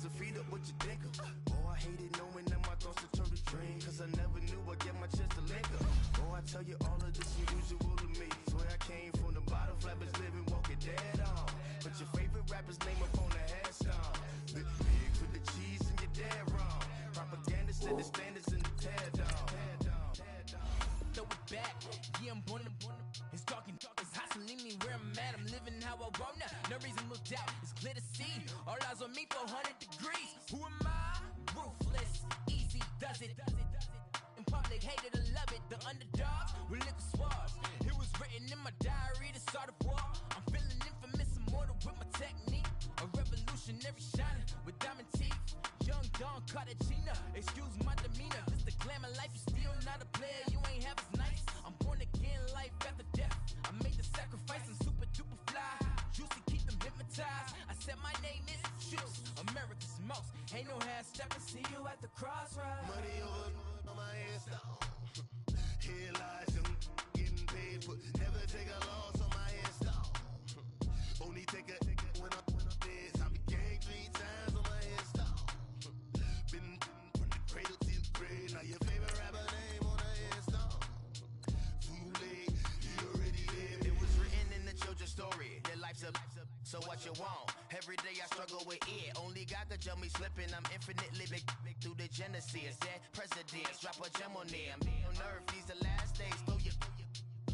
rhymes and feed up what you think of. Oh, I hated knowing that my thoughts would turn to dream, cause I never knew I'd get my chance to link up. Oh, I tell you all of this unusual to me. Swear I came from the bottom, flappers living, walking dead on. But your favorite rapper's name up on the headstone. Big with the cheese and you're dead wrong. Propaganda set the standards in the tear down. Throw it back, yeah, I'm born to. It's dark, it's hot, so leave me where I'm at. I'm living how I want now. No reason to doubt, it's clear to see. All eyes on me, 400 degrees. Who am I? Ruthless, easy, does it. In public, hated or love it. The underdogs with liquor swabs. It was written in my diary to start a war. I'm feeling infamous, immortal with my technique. A revolutionary shining with diamond teeth. Young Don Cartagena, excuse my demeanor. This the glamour life, you still not a player. You ain't half as nice. I'm born again, life after death. I made the sacrifice and super duper fly. Juicy, keep them hypnotized. I said my name is Juice, America's most. Ain't no half step. See you at the crossroads. Money over on my headstone. Here lies young, getting paid for. Never take a loss on my headstone. Only take a when I'm dead. I be gang 3 times on my headstone. Been from the cradle to the grave. Now your favorite rapper name on the headstone. Too late, you already dead. It was written in the children's story. Their life's up, so what you want? Every day I struggle with it. Only God could jump me slipping. I'm infinitely big through the genesis. That presidents drop a gem on them. On earth, these the last days. Throw your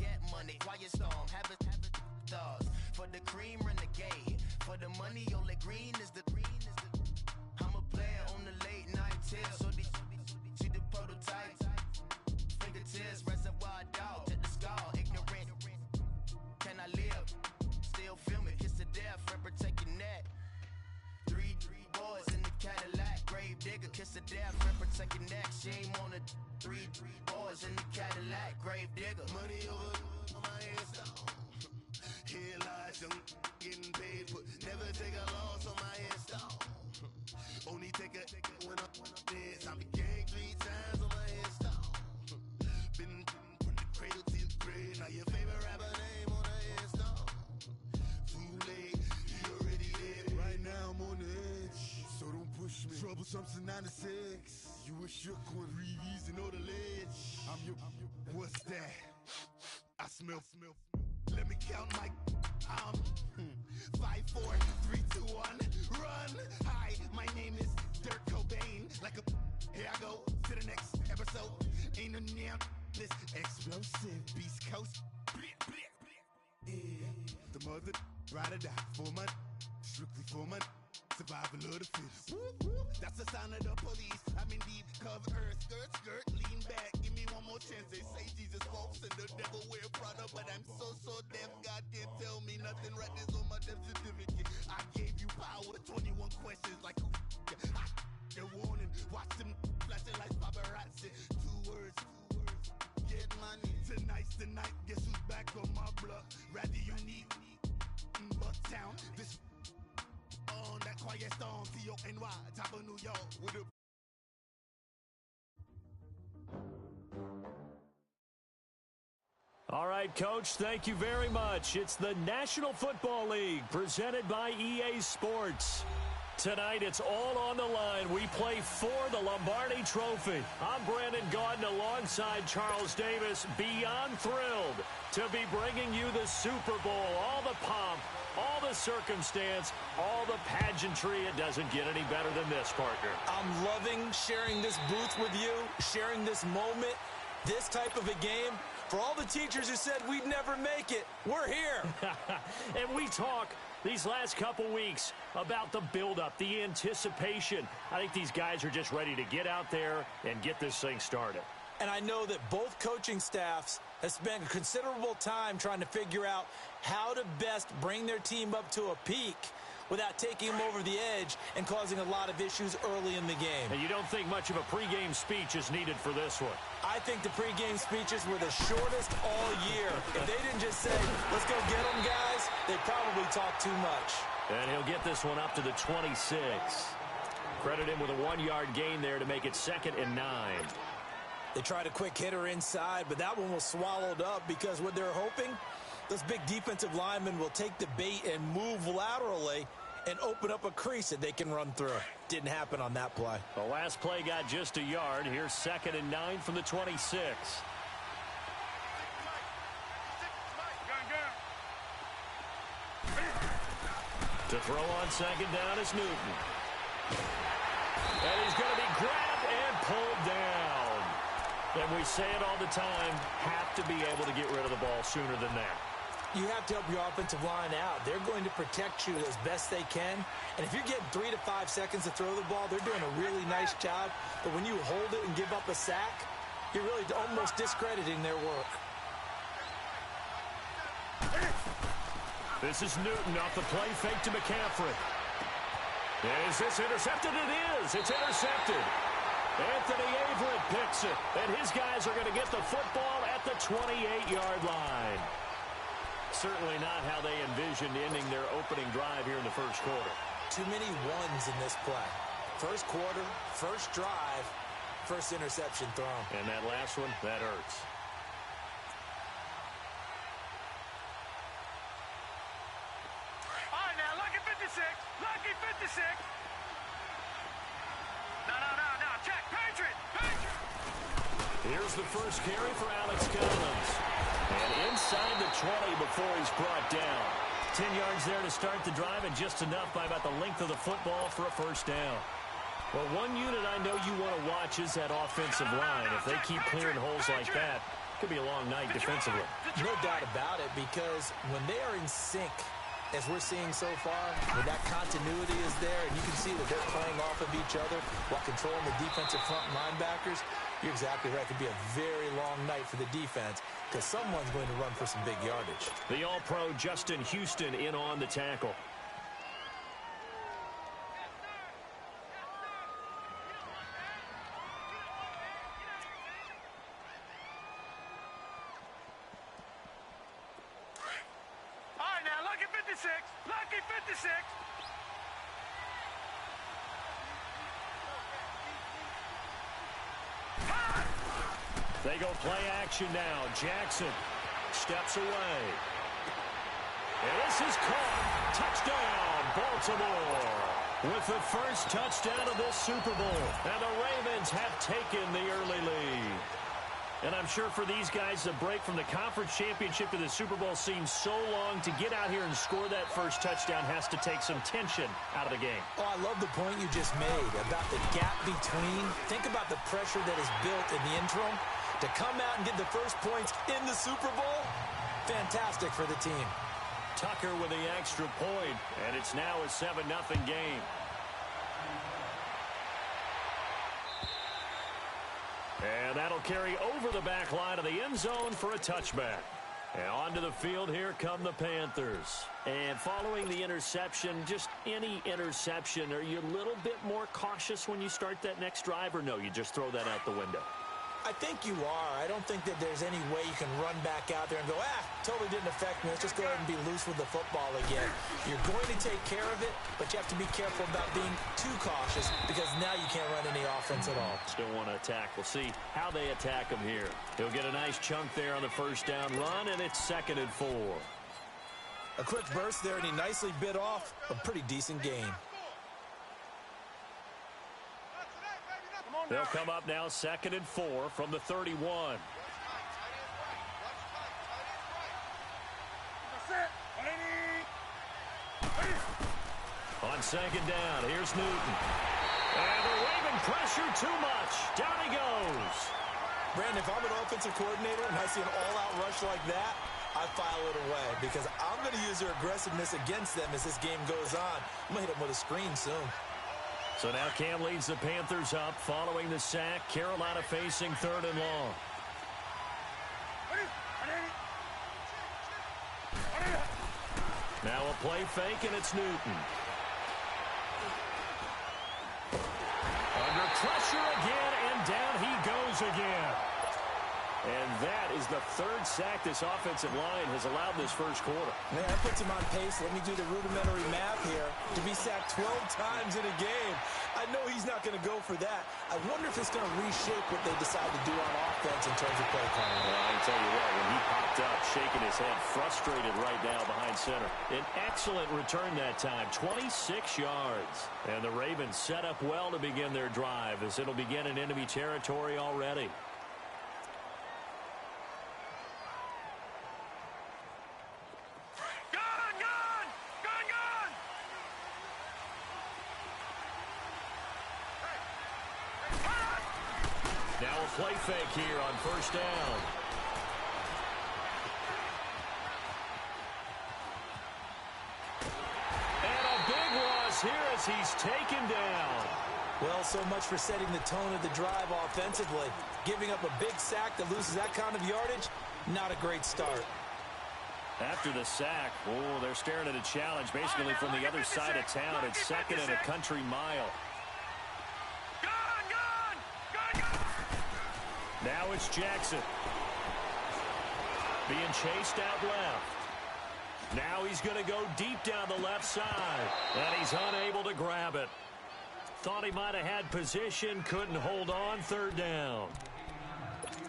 get money, quiet storm. Have a thoughts for the cream renegade. For the money, only green is the. I'm a player on the late night till. So see the prototype. Fingertips, reservoir dog to the skull. Ignorant. Can I live? Still feel me. Kiss to death and protect your neck. 3 boys in the Cadillac. Grave digger. Kiss to death and protect your neck. Shame on the 3 boys in the Cadillac. Grave digger. Money over on my headstone. Here lies young, getting paid for. Never take a loss on my headstone. Only take a when I'm dead. I be gang 3 times on my headstone. Been from the cradle to the grave. Now your favorite rapper name on the headstone. Too late, you already dead. Right now I'm on the edge, so don't push me. Troublesome to 96. You a shook one, breathe and know the ledge. I'm your. What's that? I smell. Let me count my. 5, 4, 3, 2, 1. Run. Hi, my name is Dirk Cobain. Like a. Here I go to the next episode. Ain't no damn this explosive Beast Coast. Yeah. The mother ride or die for my. Strictly for my. Survival of the fittest. That's the sign of the police. I'm indeed cover earth, skirt, lean back. Give me one more chance. They say Jesus walks and the devil wear Prada, but I'm so deaf. God can't tell me nothing. Right there's on my death certificate. I gave you power. 21 questions like who? They're warning. Watch them flashing like paparazzi. 2 words. Get money. Tonight's the night. Guess who's back on my block? Rather unique. Bucktown. This. On that quiet storm, T-O-N-Y, top of New York, with a. All right, Coach, thank you very much. It's the National Football League presented by EA Sports. Tonight, it's all on the line. We play for the Lombardi Trophy. I'm Brandon Gaudin alongside Charles Davis. Beyond thrilled to be bringing you the Super Bowl. All the pomp, all the circumstance, all the pageantry. It doesn't get any better than this, partner. I'm loving sharing this booth with you, sharing this moment, this type of a game. For all the teachers who said we'd never make it, we're here. And we talk these last couple weeks about the buildup, the anticipation. I think these guys are just ready to get out there and get this thing started. And I know that both coaching staffs have spent a considerable time trying to figure out how to best bring their team up to a peak without taking them over the edge and causing a lot of issues early in the game. And you don't think much of a pregame speech is needed for this one? I think the pregame speeches were the shortest all year. If they didn't just say, let's go get them, guys, they probably talked too much. And he'll get this one up to the 26. Credit him with a 1-yard gain there to make it 2nd and 9. They tried a quick hitter inside, but that one was swallowed up because what they're hoping, those big defensive linemen will take the bait and move laterally and open up a crease that they can run through. Didn't happen on that play. The last play got just a yard. Here's 2nd and 9 from the 26. To throw on 2nd down is Newton. And he's going to be grabbed and pulled down. And we say it all the time, have to be able to get rid of the ball sooner than that. You have to help your offensive line out. They're going to protect you as best they can. And if you're getting 3 to 5 seconds to throw the ball, they're doing a really nice job. But when you hold it and give up a sack, you're really almost discrediting their work. This is Newton off the play fake to McCaffrey. Is this intercepted? It is. It's intercepted. Anthony Averett picks it. And his guys are going to get the football at the 28-yard line. Certainly not how they envisioned ending their opening drive here in the first quarter. Too many ones in this play. First quarter, first drive, first interception thrown. And that last one, that hurts. All right, now, lucky 56. Lucky 56. No. Check. Patriot. Here's the first carry for Alex Collins. And inside the 20 before he's brought down. 10 yards there to start the drive, and just enough by about the length of the football for a first down. Well, one unit I know you want to watch is that offensive line. If they keep clearing holes like that, it could be a long night defensively. No doubt about it, because when they are in sync, as we're seeing so far, when that continuity is there and you can see that they're playing off of each other while controlling the defensive front linebackers, you're exactly right. It could be a very long night for the defense because someone's going to run for some big yardage. The All-Pro Justin Houston in on the tackle. Lucky 56. They go play action now. Jackson steps away. And this is caught. Touchdown, Baltimore. With the first touchdown of this Super Bowl. And the Ravens have taken the early lead. And I'm sure for these guys, the break from the conference championship to the Super Bowl seems so long. To get out here and score that first touchdown has to take some tension out of the game. Oh, I love the point you just made about the gap between. Think about the pressure that is built in the interim. To come out and get the first points in the Super Bowl, fantastic for the team. Tucker with the extra point, and it's now a 7-0 game. And that'll carry over the back line of the end zone for a touchback. And onto the field, here come the Panthers. And following the interception, just any interception, are you a little bit more cautious when you start that next drive, or no, you just throw that out the window? I think you are. I don't think that there's any way you can run back out there and go, totally didn't affect me. Let's just go ahead and be loose with the football again. You're going to take care of it, but you have to be careful about being too cautious because now you can't run any offense at all. Still want to attack. We'll see how they attack him here. He'll get a nice chunk there on the first down run, and it's 2nd and 4. A quick burst there, and he nicely bit off a pretty decent gain. They'll come up now 2nd and 4 from the 31. On 2nd down, here's Newton. And they're waving pressure too much. Down he goes. Brandon, if I'm an offensive coordinator and I see an all-out rush like that, I file it away because I'm going to use their aggressiveness against them as this game goes on. I'm going to hit them with a screen soon. So now Cam leads the Panthers up following the sack. Carolina facing 3rd and long. Now a play fake, and it's Newton. Under pressure again, and down he goes again. And that is the 3rd sack this offensive line has allowed this first quarter. Man, that puts him on pace. Let me do the rudimentary math here. To be sacked 12 times in a game. I know he's not going to go for that. I wonder if it's going to reshape what they decide to do on offense in terms of play calling. Well, I can tell you what, when he popped up, shaking his head, frustrated right now behind center. An excellent return that time, 26 yards. And the Ravens set up well to begin their drive as it'll begin in enemy territory already. Now a play fake here on first down. And a big loss here as he's taken down. Well, so much for setting the tone of the drive offensively. Giving up a big sack that loses that kind of yardage, not a great start. After the sack, oh, they're staring at a challenge basically from the other side of town. It's second and a country mile. Now it's Jackson. Being chased out left. Now he's going to go deep down the left side. And he's unable to grab it. Thought he might have had position, couldn't hold on, third down.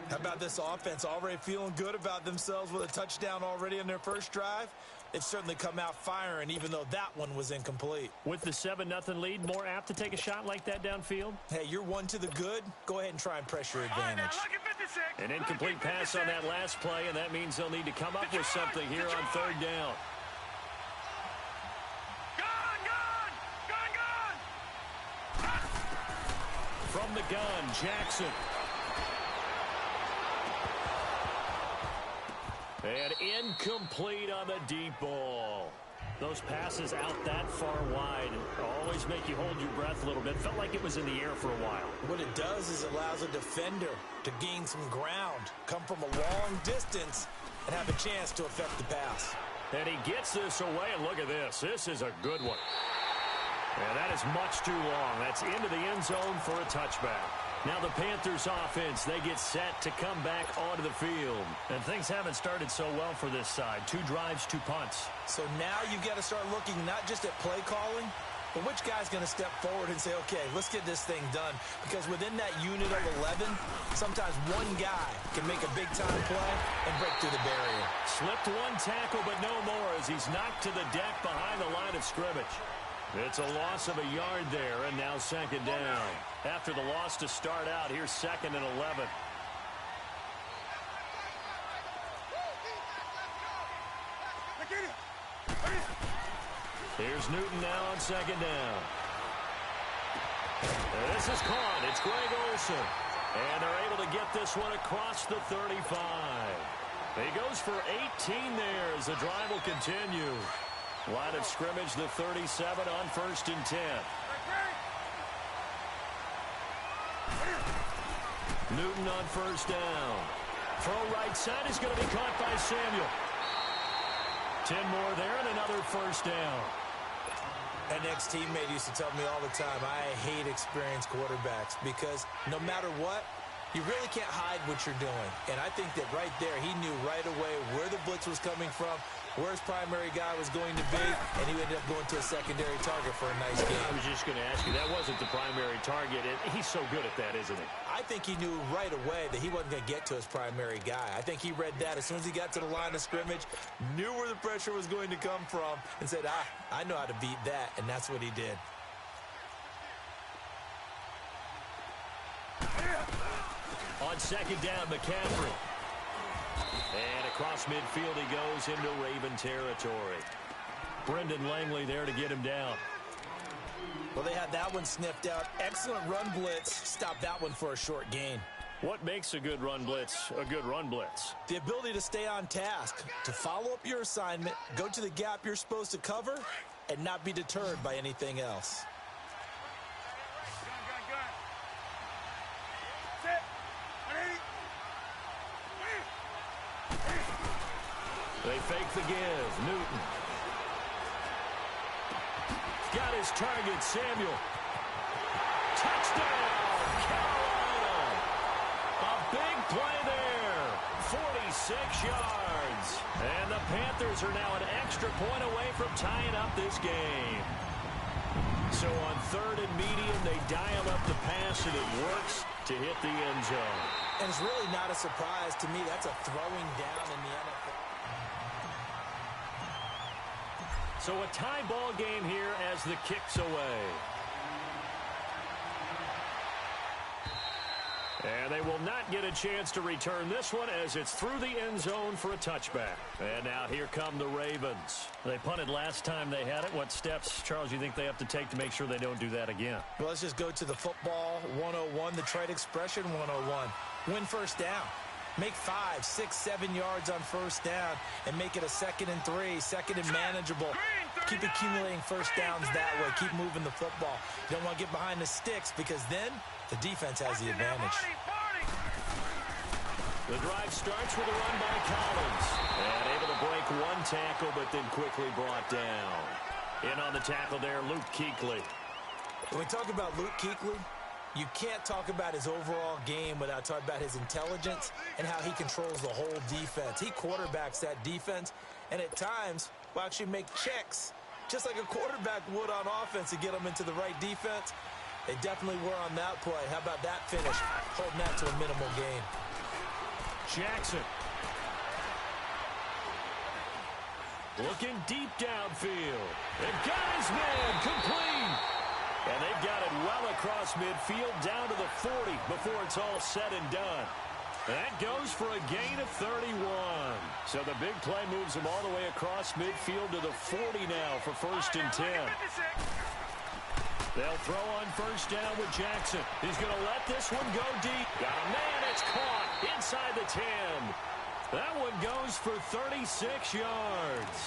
How about this offense already feeling good about themselves with a touchdown already in their first drive? They've certainly come out firing, even though that one was incomplete. With the 7-0 lead, more apt to take a shot like that downfield? Hey, you're one to the good. Go ahead and try and press your advantage. An incomplete pass on that last play, and that means they'll need to come up with something here on third down. From the gun, Jackson. And incomplete on the deep ball. Those passes out that far wide always make you hold your breath a little bit. Felt like it was in the air for a while. What it does is it allows a defender to gain some ground, come from a long distance, and have a chance to affect the pass. And he gets this away, and look at this. This is a good one. And that is much too long. That's into the end zone for a touchback. Now the Panthers offense, they get set to come back onto the field. And things haven't started so well for this side. 2 drives, 2 punts. So now you've got to start looking not just at play calling, but which guy's going to step forward and say, okay, let's get this thing done. Because within that unit of 11, sometimes one guy can make a big-time play and break through the barrier. Slipped one tackle, but no more as he's knocked to the deck behind the line of scrimmage. It's a loss of a yard there, and now second down. After the loss to start out, here's second and 11. Here's Newton now on second down. This is caught. It's Greg Olsen. And they're able to get this one across the 35. He goes for 18 there as the drive will continue. Line of scrimmage, the 37 on first and 10. Newton on first down. Throw right side is going to be caught by Samuel. 10 more there and another first down. An ex-teammate used to tell me all the time, I hate experienced quarterbacks because no matter what, you really can't hide what you're doing. And I think that right there, he knew right away where the blitz was coming from, where his primary guy was going to be, and he ended up going to a secondary target for a nice game. I was just going to ask you, that wasn't the primary target. He's so good at that, isn't he? I think he knew right away that he wasn't going to get to his primary guy. I think he read that as soon as he got to the line of scrimmage, knew where the pressure was going to come from, and said, I know how to beat that, and that's what he did. On second down, McCaffrey. And across midfield he goes into Raven territory. Brendan Langley there to get him down. Well, they had that one sniffed out. Excellent run blitz. Stopped that one for a short gain. What makes a good run blitz a good run blitz? The ability to stay on task, to follow up your assignment, go to the gap you're supposed to cover, and not be deterred by anything else. They fake the give. Newton. Got his target, Samuel. Touchdown, Carolina. A big play there. 46 yards. And the Panthers are now an extra point away from tying up this game. So on 3rd and medium, they dial up the pass, and it works to hit the end zone. And it's really not a surprise to me. That's a throwing down in the NFL. So a tie ball game here as the kick's away. And they will not get a chance to return this one as it's through the end zone for a touchback. And now here come the Ravens. They punted last time they had it. What steps, Charles, you think they have to take to make sure they don't do that again? Well, let's just go to the football 101, the trade expression 101. Win first down. Make 5, 6, 7 yards on first down and make it a 2nd and 3, 2nd and manageable. Keep accumulating first downs that way. Keep moving the football. You don't want to get behind the sticks because then the defense has the advantage. The drive starts with a run by Collins. And able to break one tackle, but then quickly brought down. In on the tackle there, Luke Kuechly. When we talk about Luke Kuechly, you can't talk about his overall game without talking about his intelligence and how he controls the whole defense. He quarterbacks that defense, and at times will actually make checks, just like a quarterback would on offense to get them into the right defense. They definitely were on that play. How about that finish? Holding that to a minimal gain. Jackson. Looking deep downfield. And got his man complete. And they've got it well across midfield down to the 40 before it's all said and done. That goes for a gain of 31. So the big play moves them all the way across midfield to the 40 now for 1st and 10. They'll throw on first down with Jackson. He's going to let this one go deep. Got a man, it's caught inside the 10. That one goes for 36 yards.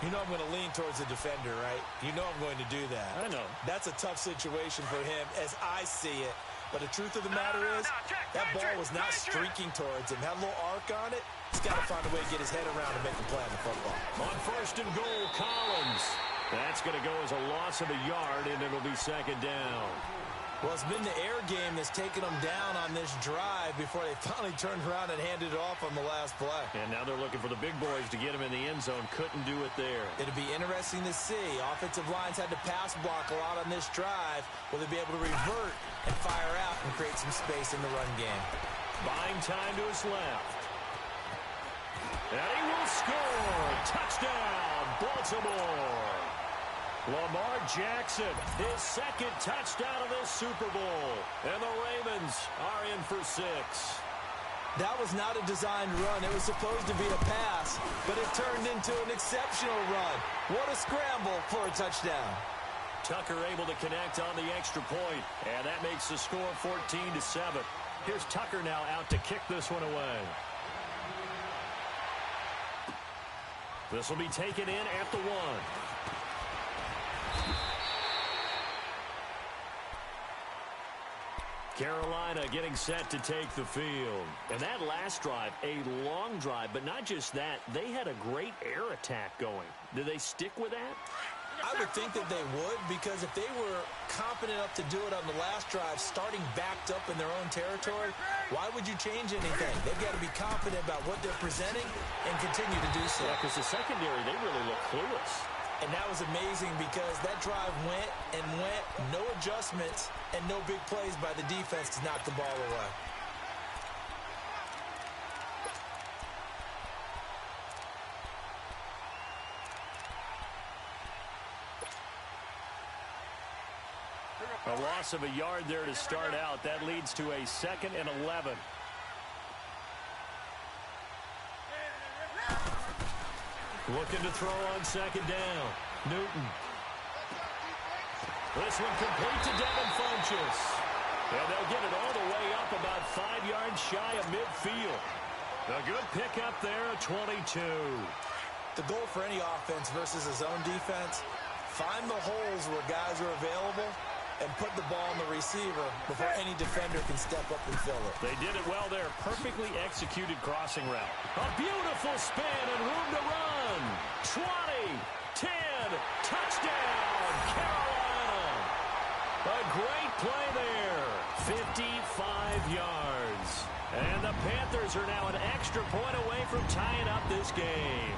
You know I'm going to lean towards the defender, right? You know I'm going to do that. I know. That's a tough situation for him as I see it. But the truth of the matter is, that ball was not streaking towards him. Had a little arc on it. He's got to find a way to get his head around and make a play on the football. On 1st and goal, Collins. That's going to go as a loss of a yard, and it'll be 2nd down. Well, it's been the air game that's taken them down on this drive before they finally turned around and handed it off on the last play. And now they're looking for the big boys to get him in the end zone. Couldn't do it there. It'll be interesting to see. Offensive lines had to pass block a lot on this drive. Will they be able to revert and fire out and create some space in the run game? Buying time to his left. And he will score. Touchdown, Baltimore. Lamar Jackson, his 2nd touchdown of this Super Bowl. And the Ravens are in for 6. That was not a designed run. It was supposed to be a pass, but it turned into an exceptional run. What a scramble for a touchdown. Tucker able to connect on the extra point, and that makes the score 14-7. Here's Tucker now out to kick this one away. This will be taken in at the 1. Carolina getting set to take the field. And that last drive, a long drive, but not just that, they had a great air attack going. Do they stick with that? I would think that they would, because if they were confident enough to do it on the last drive, starting backed up in their own territory, why would you change anything? They've got to be confident about what they're presenting and continue to do so. Yeah, because the secondary, they really look clueless. And that was amazing because that drive went and went, no adjustments, and no big plays by the defense to knock the ball away. A loss of a yard there to start out. That leads to a 2nd and 11. Looking to throw on 2nd down. Newton. This one complete to Devin Funchess. And they'll get it all the way up about 5 yards shy of midfield. A good pickup there at 22. The goal for any offense versus a zone defense, find the holes where guys are available and put the ball on the receiver before any defender can step up and fill it. They did it well there. Perfectly executed crossing route. A beautiful spin and room to run. 20, 10, touchdown, Carolina. A great play there. 55 yards. And the Panthers are now an extra point away from tying up this game.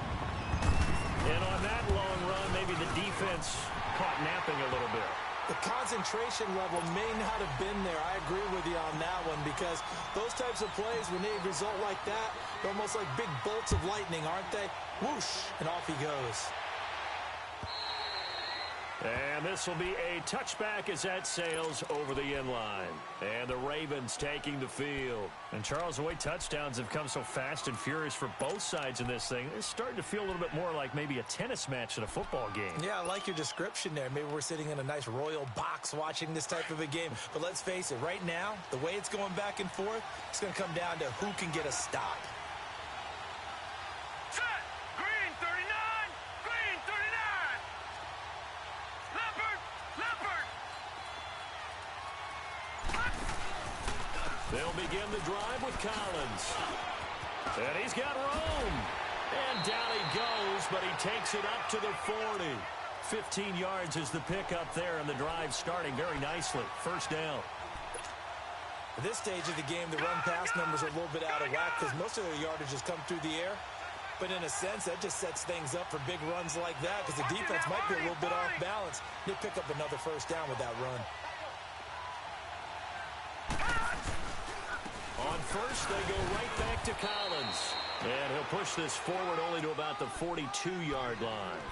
And on that long run, maybe the defense caught napping a little bit. The concentration level may not have been there. I agree with you on that one because those types of plays, when they result like that, they're almost like big bolts of lightning, aren't they? Whoosh, and off he goes. And this will be a touchback as that sails over the end line. And the Ravens taking the field. And Charles, the way touchdowns have come so fast and furious for both sides in this thing, it's starting to feel a little bit more like maybe a tennis match than a football game. Yeah, I like your description there. Maybe we're sitting in a nice royal box watching this type of a game. But let's face it, right now, the way it's going back and forth, it's going to come down to who can get a stop. They'll begin the drive with Collins. And he's got room. And down he goes, but he takes it up to the 40. 15 yards is the pickup there, and the drive starting very nicely. First down. At this stage of the game, the run-pass numbers are a little bit out of whack because most of their yardage has come through the air. But in a sense, that just sets things up for big runs like that because the defense might be a little bit off balance. They pick up another first down with that run. On first, they go right back to Collins. And he'll push this forward only to about the 42-yard line.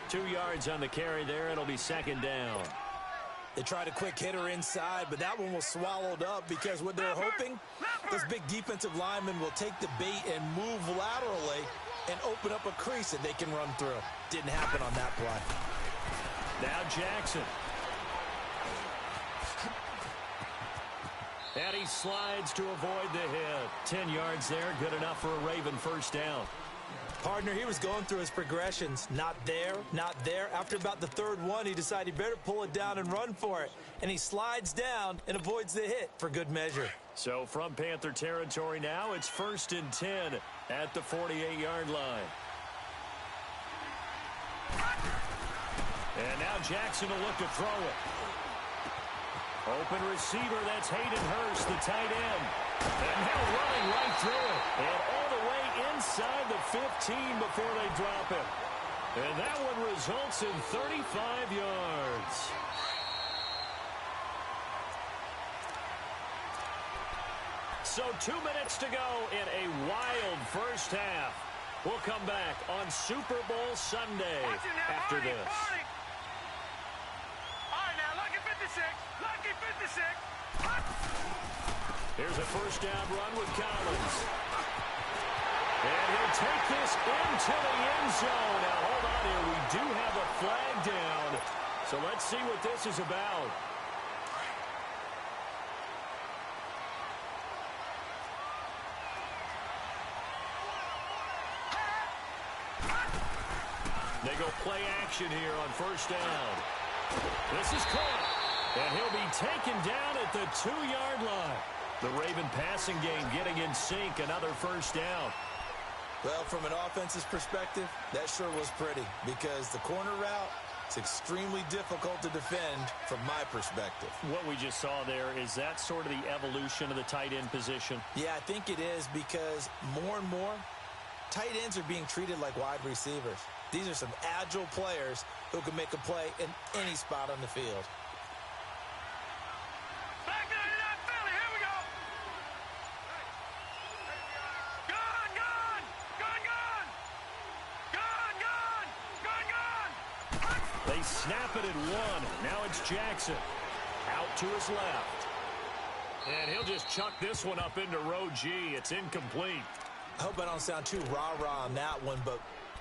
2 yards on the carry there. It'll be second down. They tried a quick hitter inside, but that one was swallowed up because what they're hoping, this big defensive lineman will take the bait and move laterally and open up a crease that they can run through. Didn't happen on that play. Now Jackson. And he slides to avoid the hit. 10 yards there, good enough for a Raven first down. Partner, he was going through his progressions. Not there, not there. After about the third one, he decided he better pull it down and run for it. And he slides down and avoids the hit for good measure. So from Panther territory now, it's 1st and 10 at the 48-yard line. And now Jackson will look to throw it. Open receiver, that's Hayden Hurst, the tight end. And now running right through it. And all the way inside the 15 before they drop it. And that one results in 35 yards. So 2 minutes to go in a wild first half. We'll come back on Super Bowl Sunday after this. Here's a first down run with Collins. And he'll take this into the end zone. Now, hold on here. We do have a flag down. So let's see what this is about. They go play action here on first down. This is caught. And he'll be taken down at the 2-yard line. The Raven passing game getting in sync. Another first down. Well, from an offense's perspective, that sure was pretty because the corner route is extremely difficult to defend from my perspective. What we just saw there, is that sort of the evolution of the tight end position? Yeah, I think it is because more and more, tight ends are being treated like wide receivers. These are some agile players who can make a play in any spot on the field. They snap it at one. Now it's Jackson. Out to his left. And he'll just chuck this one up into row G. It's incomplete. I hope I don't sound too rah-rah on that one, but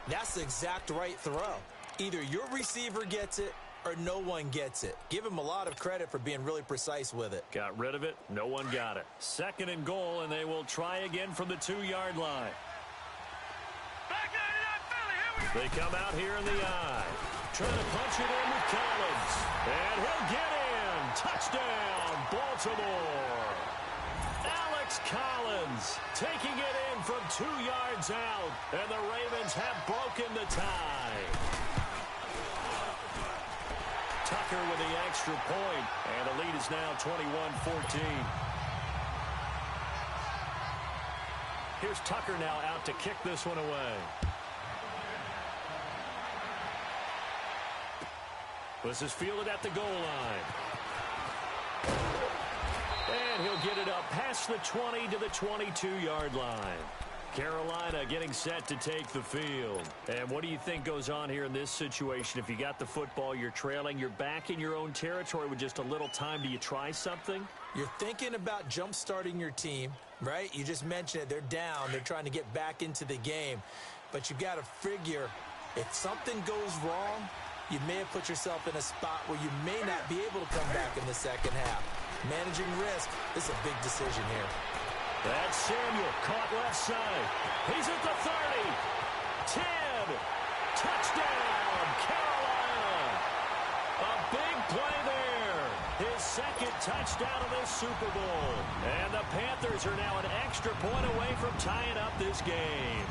that's the exact right throw. Either your receiver gets it or no one gets it. Give him a lot of credit for being really precise with it. Got rid of it. No one got it. 2nd and goal, and they will try again from the 2-yard line. They come out here in the eye. Trying to punch it in with Collins. And he'll get in. Touchdown, Baltimore. Alex Collins taking it in from 2 yards out. And the Ravens have broken the tie. Tucker with the extra point. And the lead is now 21-14. Here's Tucker now out to kick this one away. This is fielded at the goal line. And he'll get it up past the 20 to the 22-yard line. Carolina getting set to take the field. And what do you think goes on here in this situation? If you got the football, you're trailing, you're back in your own territory with just a little time. Do you try something? You're thinking about jump-starting your team, right? You just mentioned it. They're down. They're trying to get back into the game. But you've got to figure if something goes wrong, you may have put yourself in a spot where you may not be able to come back in the second half. Managing risk is a big decision here. That's Samuel, caught left side. He's at the 30. 10. Touchdown, Carolina. A big play there. His second touchdown of this Super Bowl. And the Panthers are now an extra point away from tying up this game.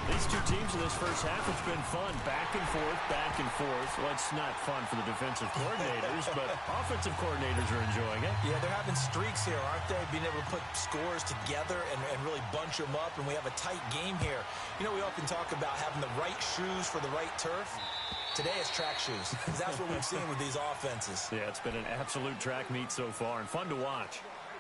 These two teams in this first half, it's been fun. Back and forth, back and forth. Well, it's not fun for the defensive coordinators, but offensive coordinators are enjoying it. Yeah, they're having streaks here, aren't they? Being able to put scores together and really bunch them up, and we have a tight game here. You know, we often talk about having the right shoes for the right turf. Today it's track shoes. That's what we've seen with these offenses. Yeah, it's been an absolute track meet so far and fun to watch.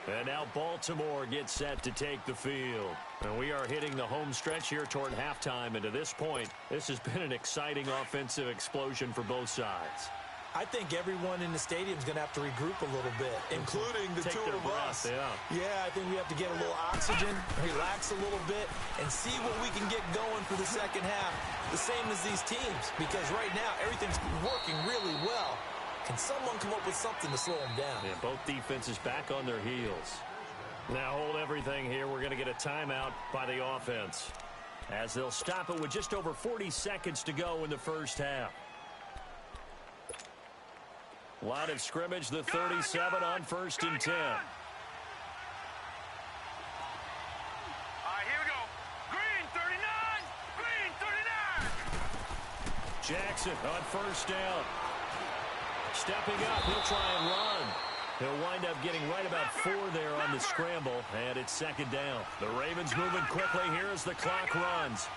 And now Baltimore gets set to take the field. And we are hitting the home stretch here toward halftime. And to this point, this has been an exciting offensive explosion for both sides. I think everyone in the stadium is going to have to regroup a little bit, including the two of us. Yeah, I think we have to get a little oxygen, relax a little bit, and see what we can get going for the second half, the same as these teams. Because right now, everything's working really well. Can someone come up with something to slow them down? Yeah, both defenses back on their heels. Now hold everything here. We're going to get a timeout by the offense, as they'll stop it with just over 40 seconds to go in the first half. Line of scrimmage, the 37 on 1st and 10. All right, here we go. Green 39. Green 39. Jackson on 1st down. Stepping up, he'll try and run. He'll wind up getting right about 4 there on the scramble, and it's 2nd down. The Ravens moving quickly here as the clock runs.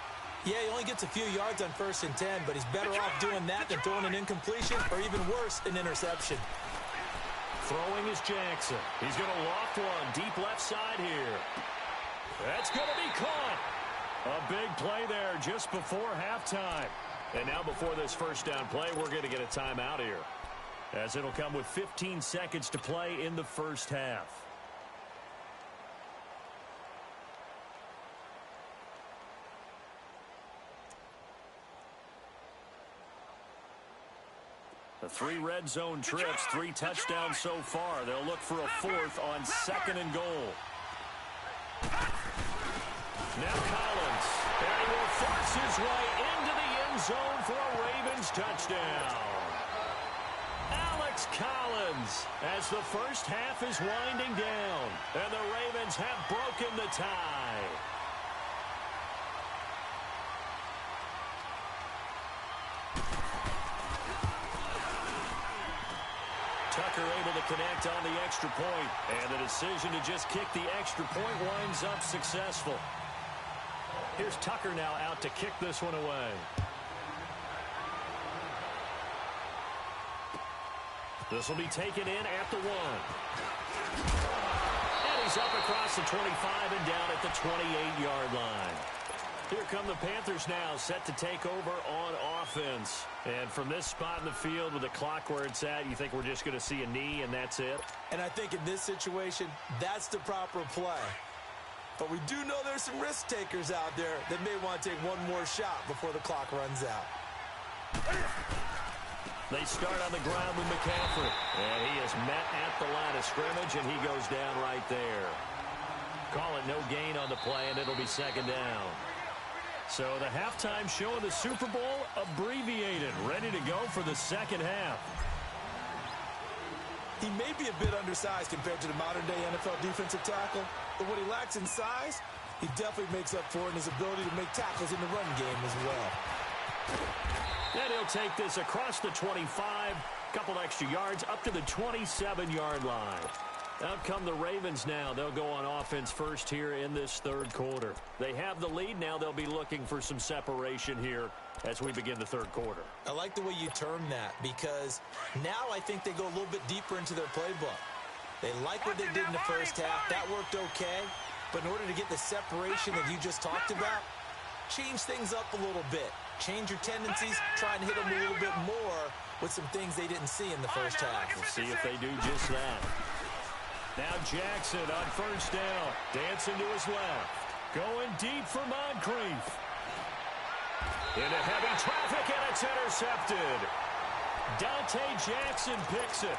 Yeah, he only gets a few yards on 1st and 10, but he's better off doing that than throwing an incompletion or even worse, an interception. Throwing is Jackson. He's going to loft one deep left side here. That's going to be caught. A big play there just before halftime. And now before this first down play, we're going to get a timeout here, as it'll come with 15 seconds to play in the first half. The 3 red zone trips, 3 touchdowns so far. They'll look for a 4th on 2nd and goal. Now Collins. And he will force his way into the end zone for a Ravens touchdown. Alex Collins, as the first half is winding down, and the Ravens have broken the tie. Tucker able to connect on the extra point, and the decision to just kick the extra point winds up successful. Here's Tucker now out to kick this one away. This will be taken in at the 1. And he's up across the 25 and down at the 28-yard line. Here come the Panthers now, set to take over on offense. And from this spot in the field with the clock where it's at, you think we're just going to see a knee and that's it? And I think in this situation, that's the proper play. But we do know there's some risk takers out there that may want to take one more shot before the clock runs out. They start on the ground with McCaffrey. And he is met at the line of scrimmage, and he goes down right there. Call it no gain on the play, and it'll be 2nd down. So the halftime show of the Super Bowl abbreviated, ready to go for the second half. He may be a bit undersized compared to the modern-day NFL defensive tackle, but what he lacks in size, he definitely makes up for in his ability to make tackles in the run game as well. And he'll take this across the 25, couple extra yards, up to the 27-yard line. Out come the Ravens now. They'll go on offense first here in this 3rd quarter. They have the lead. Now they'll be looking for some separation here as we begin the third quarter. I like the way you term that because now I think they go a little bit deeper into their playbook. They like what they did in the first half. That worked okay. But in order to get the separation that you just talked about, change things up a little bit. Change your tendencies. Try and hit them a little bit more with some things they didn't see in the first half. We'll see if they do just that. Now Jackson on first down. Dancing to his left. Going deep for Moncrief. Into heavy traffic, and it's intercepted. Dante Jackson picks it.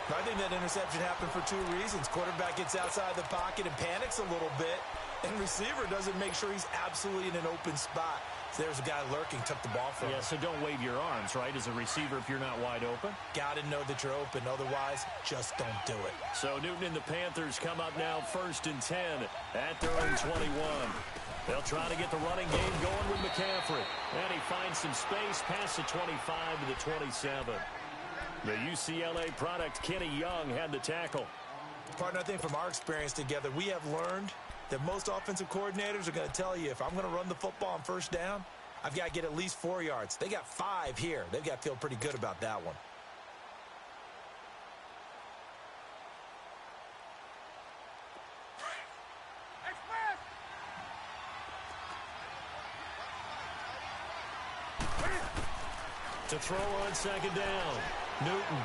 I think that interception happened for two reasons. Quarterback gets outside the pocket and panics a little bit, and receiver doesn't make sure he's absolutely in an open spot. So there's a guy lurking, took the ball from him. Yeah, so don't wave your arms, right, as a receiver if you're not wide open? Got to know that you're open. Otherwise, just don't do it. So Newton and the Panthers come up now 1st and 10 at their own 21. They'll try to get the running game going with McCaffrey. And he finds some space past the 25 to the 27. The UCLA product, Kenny Young, had the tackle. Partner, I think from our experience together, we have learned that most offensive coordinators are going to tell you, if I'm going to run the football on first down, I've got to get at least 4 yards. They got 5 here. They've got to feel pretty good about that one. To throw on second down, Newton.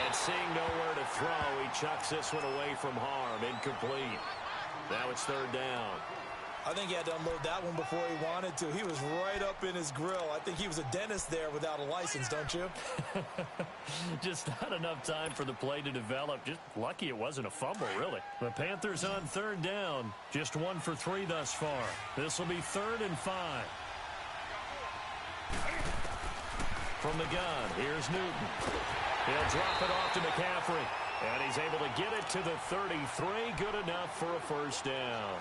And seeing nowhere to throw, he chucks this one away from harm. Incomplete. Now it's third down. I think he had to unload that one before he wanted to. He was right up in his grill. I think he was a dentist there without a license, don't you? Just not enough time for the play to develop. Just lucky it wasn't a fumble, really. The Panthers on third down. Just 1 for 3 thus far. This will be 3rd and 5. From the gun, here's Newton. He'll drop it off to McCaffrey. And he's able to get it to the 33. Good enough for a first down.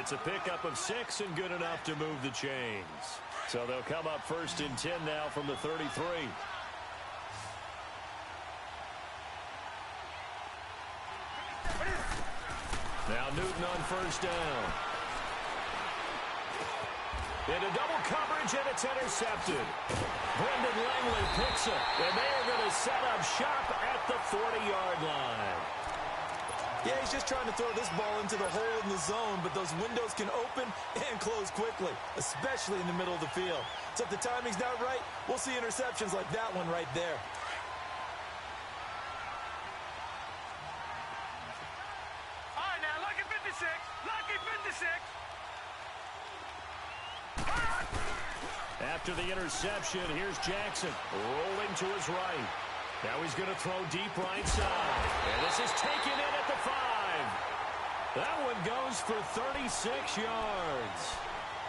It's a pickup of 6 and good enough to move the chains. So they'll come up 1st and 10 now from the 33. Now Newton on first down. Into double coverage, and it's intercepted. Brendan Langley picks it, and they are going to set up shop at the 40-yard line. Yeah, he's just trying to throw this ball into the hole in the zone, but those windows can open and close quickly, especially in the middle of the field. So if the timing's not right, we'll see interceptions like that one right there. All right, now, lucky 56. Lucky 56. After the interception, here's Jackson rolling to his right. Now he's going to throw deep right side. And this is taken in at the 5. That one goes for 36 yards.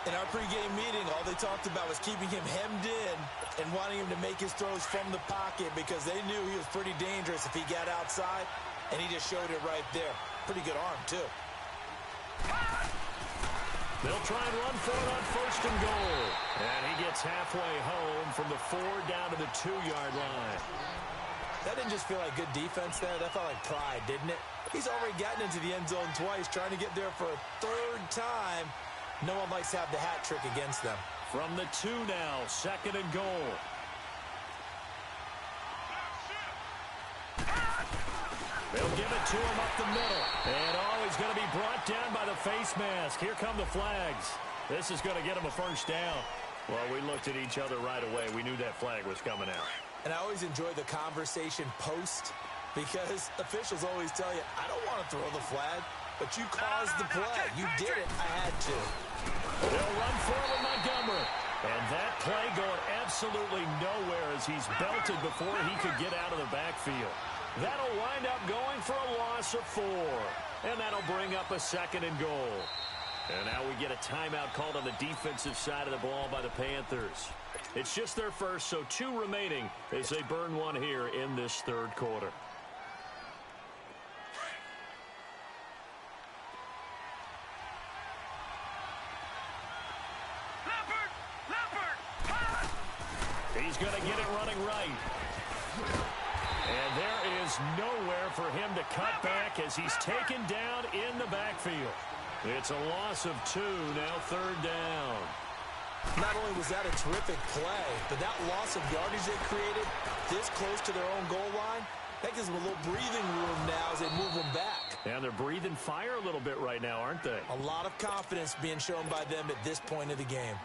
In our pregame meeting, all they talked about was keeping him hemmed in and wanting him to make his throws from the pocket because they knew he was pretty dangerous if he got outside, and he just showed it right there. Pretty good arm, too. They'll try and run for it on 1st and goal. And he gets halfway home from the 4 down to the 2-yard line. That didn't just feel like good defense there. That felt like pride, didn't it? He's already gotten into the end zone twice, trying to get there for a 3rd time. No one likes to have the hat trick against them. From the 2 now, 2nd and goal. They'll give it to him up the middle. And he's going to be brought down by the face mask. Here come the flags. This is going to get him a first down. Well, we looked at each other right away. We knew that flag was coming out. And I always enjoy the conversation post because officials always tell you, I don't want to throw the flag, but you caused the play. You did it. I had to. They'll run forward Montgomery. And that play going absolutely nowhere as he's belted before he could get out of the backfield. That'll wind up going for a loss of 4. And that'll bring up a 2nd and goal. And now we get a timeout called on the defensive side of the ball by the Panthers. It's just their first, so 2 remaining as they burn one here in this 3rd quarter. He's going to get it running right. And there is nowhere for him to cut back as he's taken down in the backfield. It's a loss of 2, now 3rd down. Not only was that a terrific play, but that loss of yardage they created this close to their own goal line, that gives them a little breathing room now as they move them back. And they're breathing fire a little bit right now, aren't they? A lot of confidence being shown by them at this point of the game.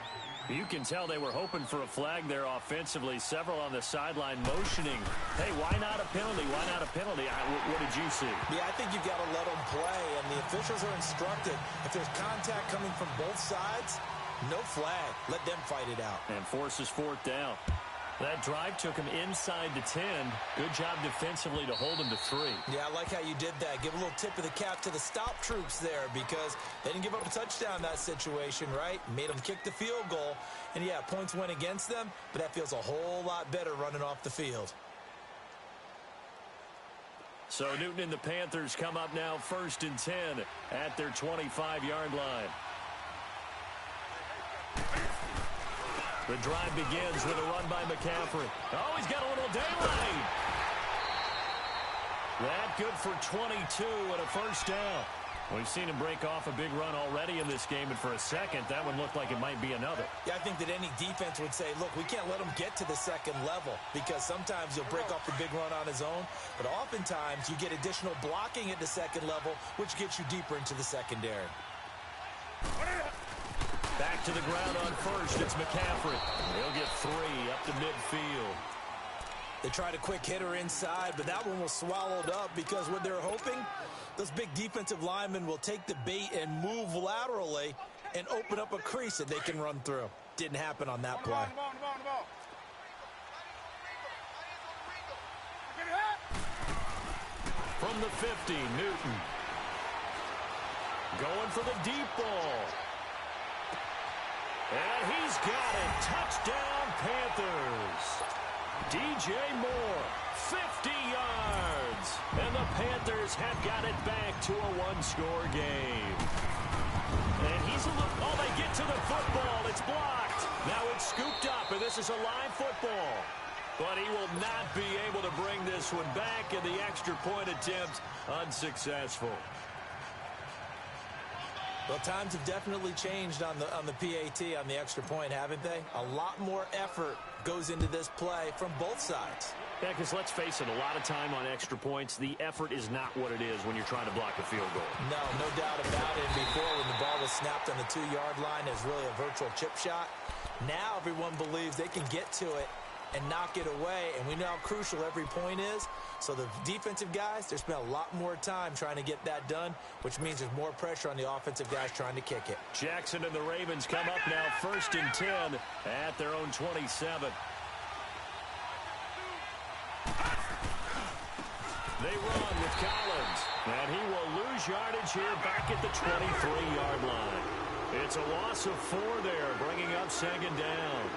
You can tell they were hoping for a flag there offensively. Several on the sideline motioning. Hey, why not a penalty? Why not a penalty? What did you see? Yeah, I think you've got to let them play, and the officials are instructed. If there's contact coming from both sides, no flag. Let them fight it out. And forces fourth down. That drive took him inside the 10. Good job defensively to hold him to 3. Yeah, I like how you did that. Give a little tip of the cap to the stop troops there because they didn't give up a touchdown in that situation, right? Made them kick the field goal. And, yeah, points went against them, but that feels a whole lot better running off the field. So Newton and the Panthers come up now 1st and 10 at their 25-yard line. The drive begins with a run by McCaffrey. Oh, he's got a little daylight. That good for 22 and a first down. We've seen him break off a big run already in this game, and for a second, that one looked like it might be another. Yeah, I think that any defense would say, look, we can't let him get to the second level because sometimes he'll break off the big run on his own, but oftentimes you get additional blocking at the second level, which gets you deeper into the secondary. Back to the ground on first. It's McCaffrey. He'll get 3 up to midfield. They tried a quick hitter inside, but that one was swallowed up because what they're hoping, those big defensive linemen will take the bait and move laterally and open up a crease that they can run through. Didn't happen on that play. From the 50, Newton. Going for the deep ball. And he's got it. Touchdown, Panthers. DJ Moore, 50 yards. And the Panthers have got it back to a one-score game. And he's a little... Oh, they get to the football. It's blocked. Now it's scooped up, and this is a live football. But he will not be able to bring this one back, and the extra point attempt unsuccessful. Well, times have definitely changed on the PAT, on the extra point, haven't they? A lot more effort goes into this play from both sides. Yeah, because let's face it, a lot of time on extra points, the effort is not what it is when you're trying to block a field goal. No doubt about it. Before, when the ball was snapped on the 2-yard line, it was really a virtual chip shot. Now everyone believes they can get to it and knock it away, and we know how crucial every point is. So the defensive guys, they spent a lot more time trying to get that done, which means there's more pressure on the offensive guys trying to kick it. Jackson and the Ravens come up now 1st and 10 at their own 27. They run with Collins, and he will lose yardage here back at the 23-yard line. It's a loss of 4 there, bringing up 2nd down.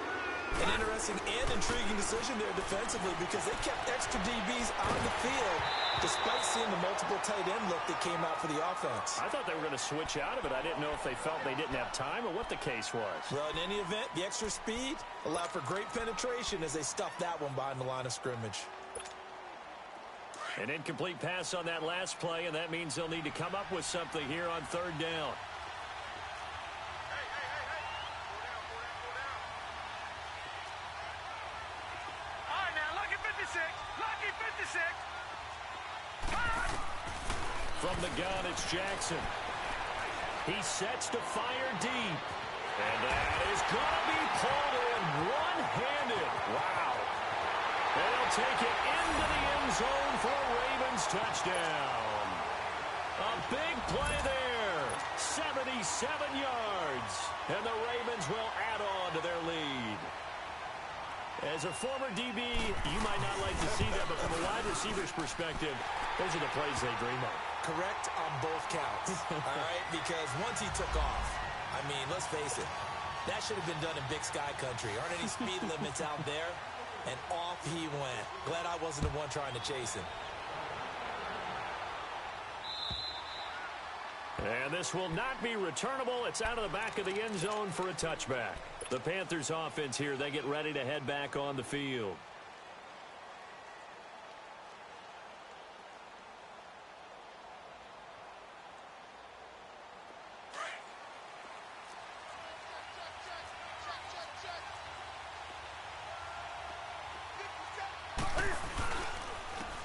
An interesting and intriguing decision there defensively because they kept extra DBs on the field despite seeing the multiple tight end look that came out for the offense. I thought they were going to switch out of it. I didn't know if they felt they didn't have time or what the case was. Well, in any event, the extra speed allowed for great penetration as they stuffed that one behind the line of scrimmage. An incomplete pass on that last play, and that means they'll need to come up with something here on 3rd down. From the gun, it's Jackson. He sets to fire deep. And that is going to be pulled in one-handed. Wow. They'll take it into the end zone for a Ravens touchdown. A big play there. 77 yards. And the Ravens will add on to their lead. As a former DB, you might not like to see that, but from a wide receiver's perspective, those are the plays they dream of. Correct on both counts, all right? Because once he took off, I mean, let's face it, that should have been done in Big Sky Country. Aren't any speed limits out there? And off he went. Glad I wasn't the one trying to chase him. And this will not be returnable. It's out of the back of the end zone for a touchback. The Panthers offense here, they get ready to head back on the field.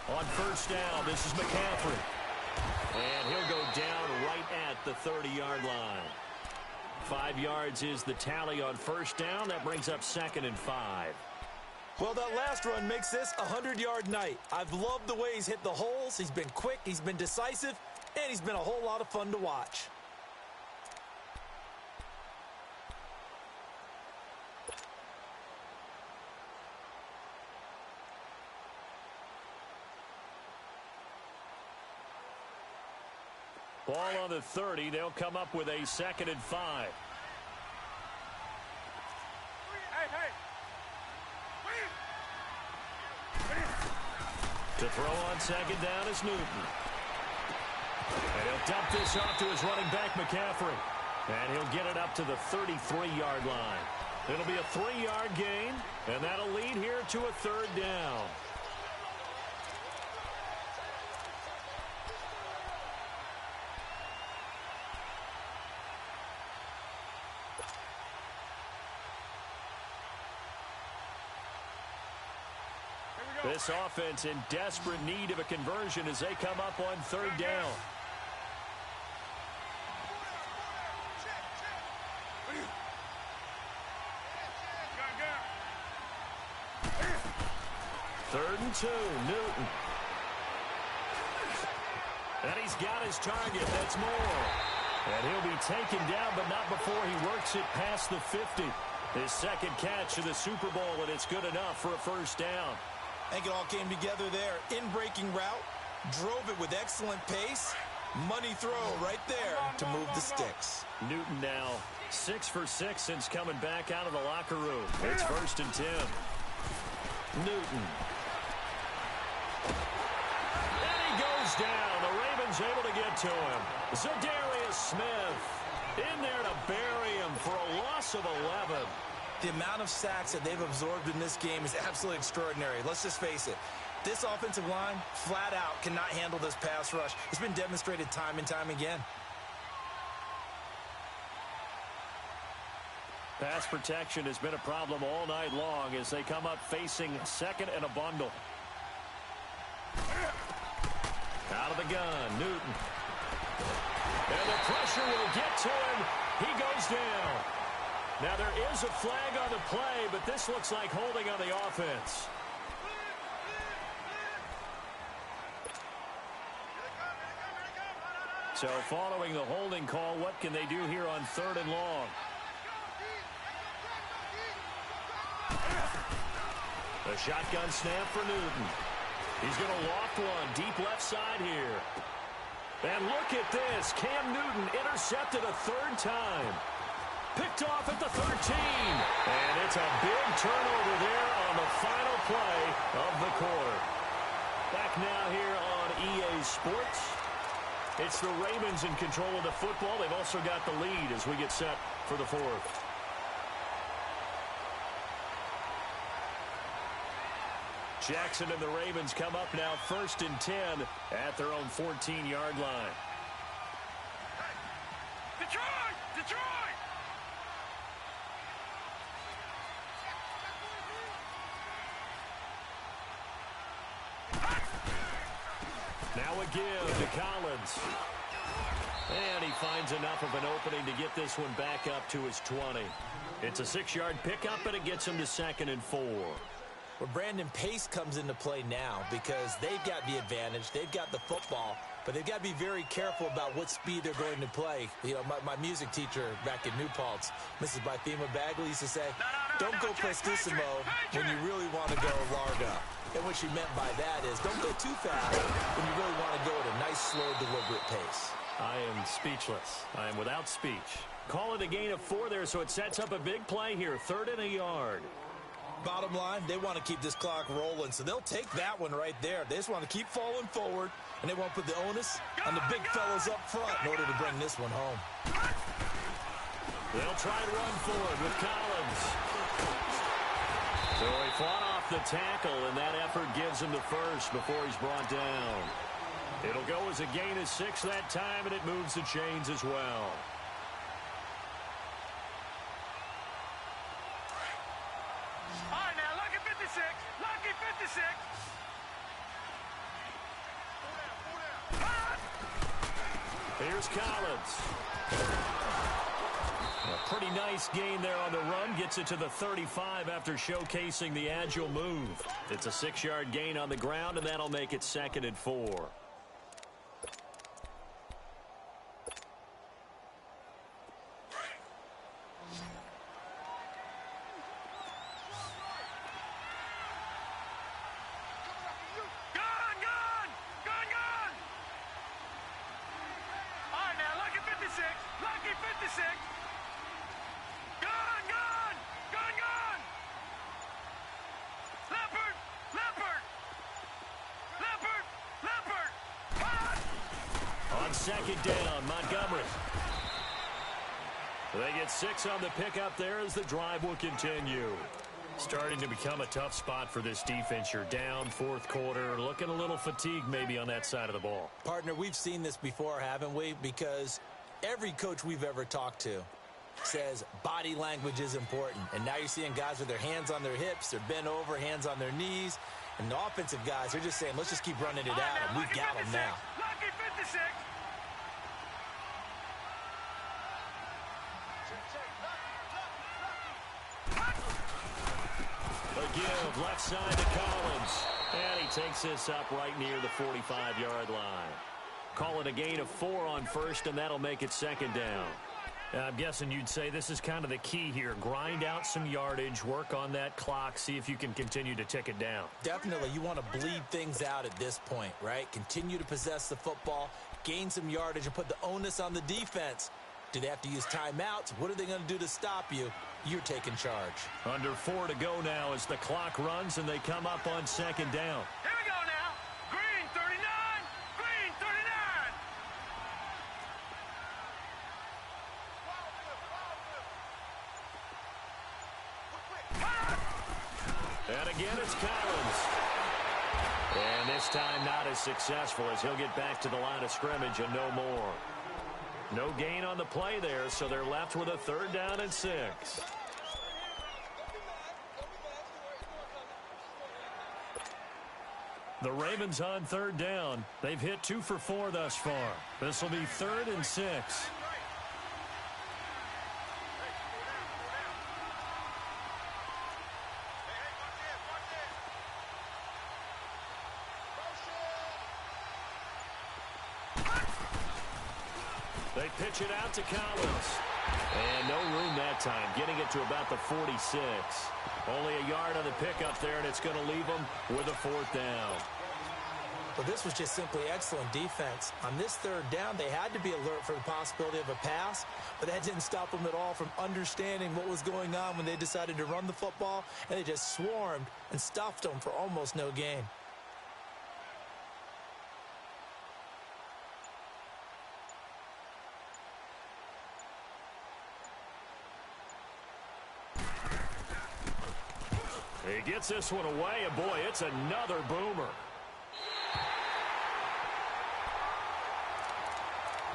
On first down, this is McCaffrey. And he'll go down right at the 30-yard line. 5 yards is the tally on first down. That brings up 2nd and 5. Well, that last run makes this a 100-yard night. I've loved the way he's hit the holes. He's been quick, he's been decisive, and he's been a whole lot of fun to watch. Ball on the 30. They'll come up with a 2nd and 5. To throw on 2nd down is Newton. And he'll dump this off to his running back, McCaffrey. And he'll get it up to the 33-yard line. It'll be a 3-yard gain, and that'll lead here to a 3rd down. This offense in desperate need of a conversion as they come up on 3rd down. Third and 2, Newton. And he's got his target. That's Moore. And he'll be taken down, but not before he works it past the 50. His 2nd catch of the Super Bowl, and it's good enough for a 1st down. I think it all came together there. In-breaking route, drove it with excellent pace. Money throw right there to move the sticks. Newton now 6 for 6 since coming back out of the locker room. It's 1st and 10. Newton. And he goes down. The Ravens able to get to him. Zadarius Smith in there to bury him for a loss of 11. The amount of sacks that they've absorbed in this game is absolutely extraordinary. Let's just face it. This offensive line, flat out, cannot handle this pass rush. It's been demonstrated time and time again. Pass protection has been a problem all night long as they come up facing 2nd and a bundle. Out of the gun, Newton. And the pressure will get to him. He goes down. Now, there is a flag on the play, but this looks like holding on the offense. So, following the holding call, what can they do here on 3rd and long? A shotgun snap for Newton. He's going to loft one deep left side here. And look at this. Cam Newton intercepted a 3rd time. Picked off at the 13. And it's a big turnover there on the final play of the quarter. Back now here on EA Sports. It's the Ravens in control of the football. They've also got the lead as we get set for the 4th. Jackson and the Ravens come up now 1st and 10 at their own 14-yard line. Detroit! Detroit! Now a give to Collins. And he finds enough of an opening to get this one back up to his 20. It's a 6-yard pickup, and it gets him to 2nd and 4. Well, Brandon, pace comes into play now because they've got the advantage. They've got the football, but they've got to be very careful about what speed they're going to play. You know, my music teacher back in New Paltz, Mrs. Bythema Bagley, used to say, don't go prestissimo when you really want to go larga. And what she meant by that is don't go too fast when you really want to go at a nice, slow, deliberate pace. I am speechless. I am without speech. Call it a gain of 4 there, so it sets up a big play here. 3rd and a yard. Bottom line, they want to keep this clock rolling, so they'll take that one right there. They just want to keep falling forward, and they want to put the onus on the big fellas up front in order to bring this one home. They'll try and run for it with Collins. So he fought off the tackle, and that effort gives him the first before he's brought down. It'll go as a gain of 6 that time, and it moves the chains as well. All right, now, lucky 56. Lucky 56. Here's Collins. A pretty nice gain there on the run. Gets it to the 35 after showcasing the agile move. It's a 6-yard gain on the ground, and that'll make it 2nd and 4. Second down, Montgomery. They get 6 on the pickup there as the drive will continue. Starting to become a tough spot for this defense. You're down 4th quarter, looking a little fatigued maybe on that side of the ball. Partner, we've seen this before, haven't we? Because every coach we've ever talked to says body language is important. And now you're seeing guys with their hands on their hips, they're bent over, hands on their knees. And the offensive guys, they're just saying, let's just keep running it out, and we've got them now. Lucky 56. A give left side to Collins. And he takes this up right near the 45-yard line. Call it a gain of 4 on first, and that'll make it 2nd down. I'm guessing you'd say this is kind of the key here. Grind out some yardage, work on that clock, see if you can continue to tick it down. Definitely. You want to bleed things out at this point, right? Continue to possess the football, gain some yardage, and put the onus on the defense. Do they have to use timeouts? What are they going to do to stop you? You're taking charge. Under 4 to go now as the clock runs, and they come up on 2nd down. Here we go now. Green 39. Green 39. And again, it's Collins. And this time not as successful as he'll get back to the line of scrimmage and no more. No gain on the play there, so they're left with a 3rd down and 6. The Ravens on 3rd down. They've hit 2 for 4 thus far. This will be 3rd and 6. They pitch it out to Collins. And no room that time, getting it to about the 46. Only a yard on the pickup there, and it's going to leave them with a 4th down. Well, this was just simply excellent defense. On this 3rd down, they had to be alert for the possibility of a pass, but that didn't stop them at all from understanding what was going on when they decided to run the football, and they just swarmed and stuffed them for almost no gain. He gets this one away, and boy, it's another boomer.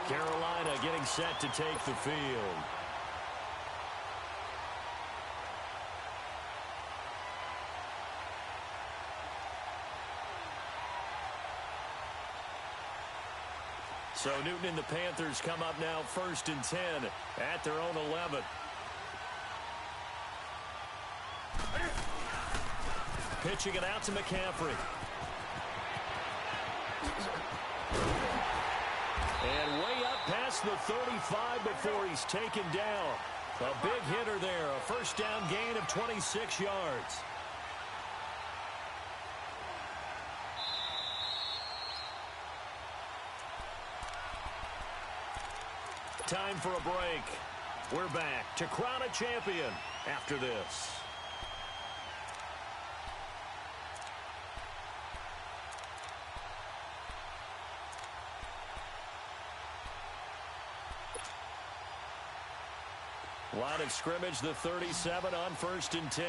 Carolina getting set to take the field. So Newton and the Panthers come up now 1st and 10 at their own 11. Pitching it out to McCaffrey. And way up past the 35 before he's taken down. A big hitter there. A 1st down gain of 26 yards. Time for a break. We're back to crown a champion after this. Line of scrimmage, the 37 on 1st and 10.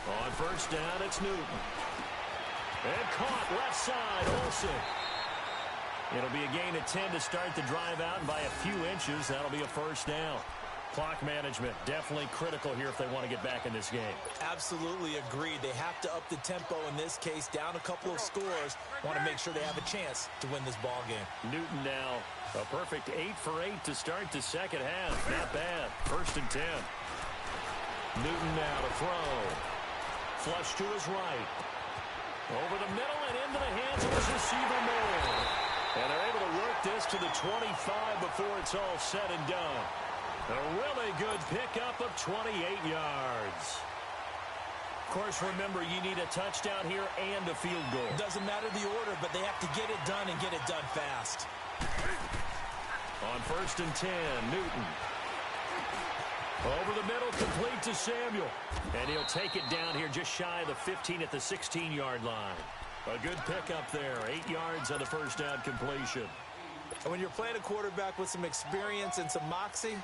On 1st down, it's Newton. And caught left side, Olsen. It'll be a gain of 10 to start the drive out, and by a few inches, that'll be a 1st down. Clock management, definitely critical here if they want to get back in this game. Absolutely agreed. They have to up the tempo in this case, down a couple of scores. Want to make sure they have a chance to win this ball game. Newton now, a perfect 8 for 8 to start the second half. Not bad. 1st and 10. Newton now to throw. Flush to his right. Over the middle and into the hands of his receiver Moore. And they're able to work this to the 25 before it's all said and done. A really good pickup of 28 yards. Of course, remember, you need a touchdown here and a field goal. Doesn't matter the order, but they have to get it done and get it done fast. On 1st and 10, Newton. Over the middle, complete to Samuel. And he'll take it down here just shy of the 15 at the 16-yard line. A good pickup there. 8 yards on the first down completion. And when you're playing a quarterback with some experience and some moxie,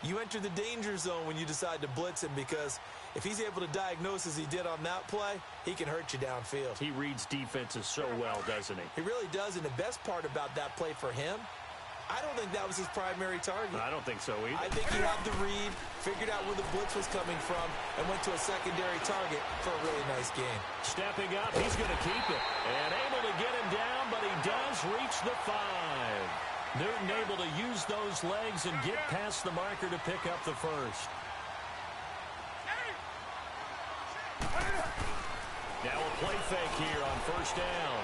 you enter the danger zone when you decide to blitz him, because if he's able to diagnose as he did on that play, he can hurt you downfield. He reads defenses so well, doesn't he? He really does, and the best part about that play for him, I don't think that was his primary target. I don't think so either. I think he had the read, figured out where the blitz was coming from, and went to a secondary target for a really nice game. Stepping up, he's going to keep it. And able to get him down, but he does reach the 5. Newton able to use those legs and get past the marker to pick up the first. Now a play fake here on 1st down.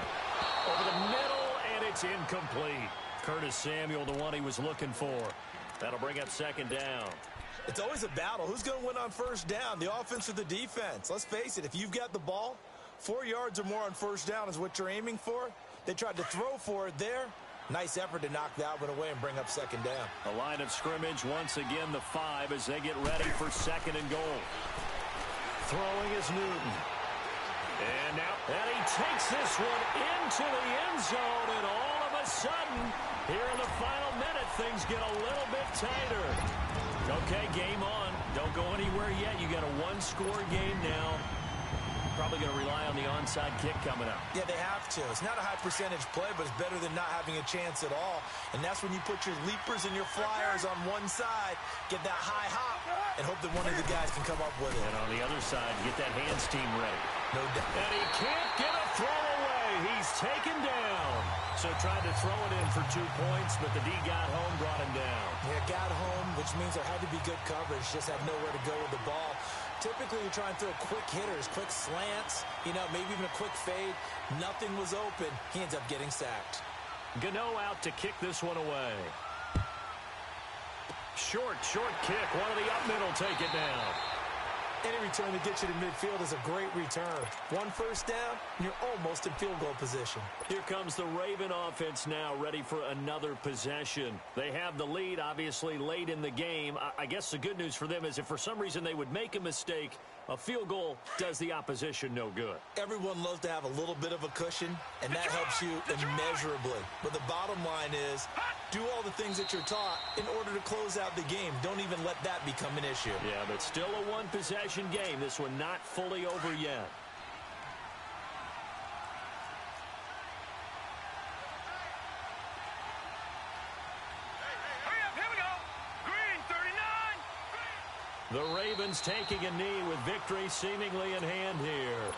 Over the middle, and it's incomplete. Curtis Samuel, the one he was looking for. That'll bring up 2nd down. It's always a battle. Who's going to win on 1st down, the offense or the defense? Let's face it, if you've got the ball, 4 yards or more on 1st down is what you're aiming for. They tried to throw for it there. Nice effort to knock that one away and bring up 2nd down. A line of scrimmage, once again the 5 as they get ready for 2nd and goal. Throwing is Newton. And now, and he takes this one into the end zone, and all of a sudden, here in the final minute, things get a little bit tighter. Okay, game on. Don't go anywhere yet. You got a 1-score game now. Probably going to rely on the onside kick coming up. Yeah, they have to. It's not a high percentage play, but it's better than not having a chance at all. And that's when you put your leapers and your flyers on one side, get that high hop, and hope that one of the guys can come up with it. And on the other side, get that hands team ready. No doubt. And he can't get a throw away. He's taken down. So tried to throw it in for 2 points, but the D got home, brought him down. Yeah, got home, which means there had to be good coverage. Just had nowhere to go with the ball. Typically, you're trying to throw quick hitters, quick slants, maybe even a quick fade. Nothing was open. He ends up getting sacked. Gano out to kick this one away. Short kick. One of the up middle take it down. Any return that gets you to midfield is a great return. 1 1st down, and you're almost in field goal position. Here comes the Raven offense now, ready for another possession. They have the lead, obviously, late in the game. I guess the good news for them is if for some reason they would make a mistake, a field goal does the opposition no good. Everyone loves to have a little bit of a cushion, and that helps you immeasurably. But the bottom line is, do all the things that you're taught in order to close out the game. Don't even let that become an issue. Yeah, but still a one-possession game. This one not fully over yet. Hurry up, here we go. Green, 39. The Ravens taking a knee with victory seemingly in hand here.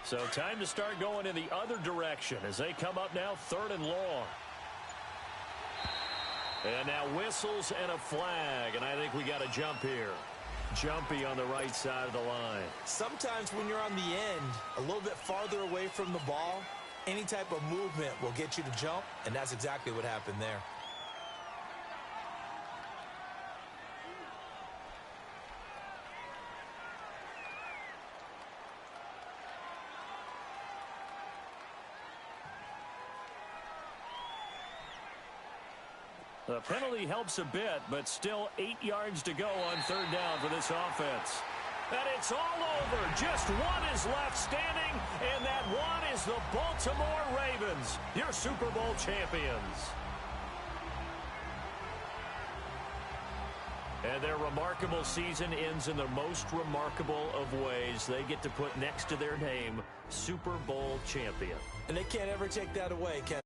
So time to start going in the other direction as they come up now 3rd and long. And now whistles and a flag, and I think we got a jump here. Jumpy on the right side of the line. Sometimes when you're on the end, a little bit farther away from the ball, any type of movement will get you to jump, and that's exactly what happened there. The penalty helps a bit, but still 8 yards to go on 3rd down for this offense. And it's all over. Just one is left standing, and that one is the Baltimore Ravens, your Super Bowl champions. And their remarkable season ends in the most remarkable of ways. They get to put next to their name, Super Bowl champion. And they can't ever take that away, Ken.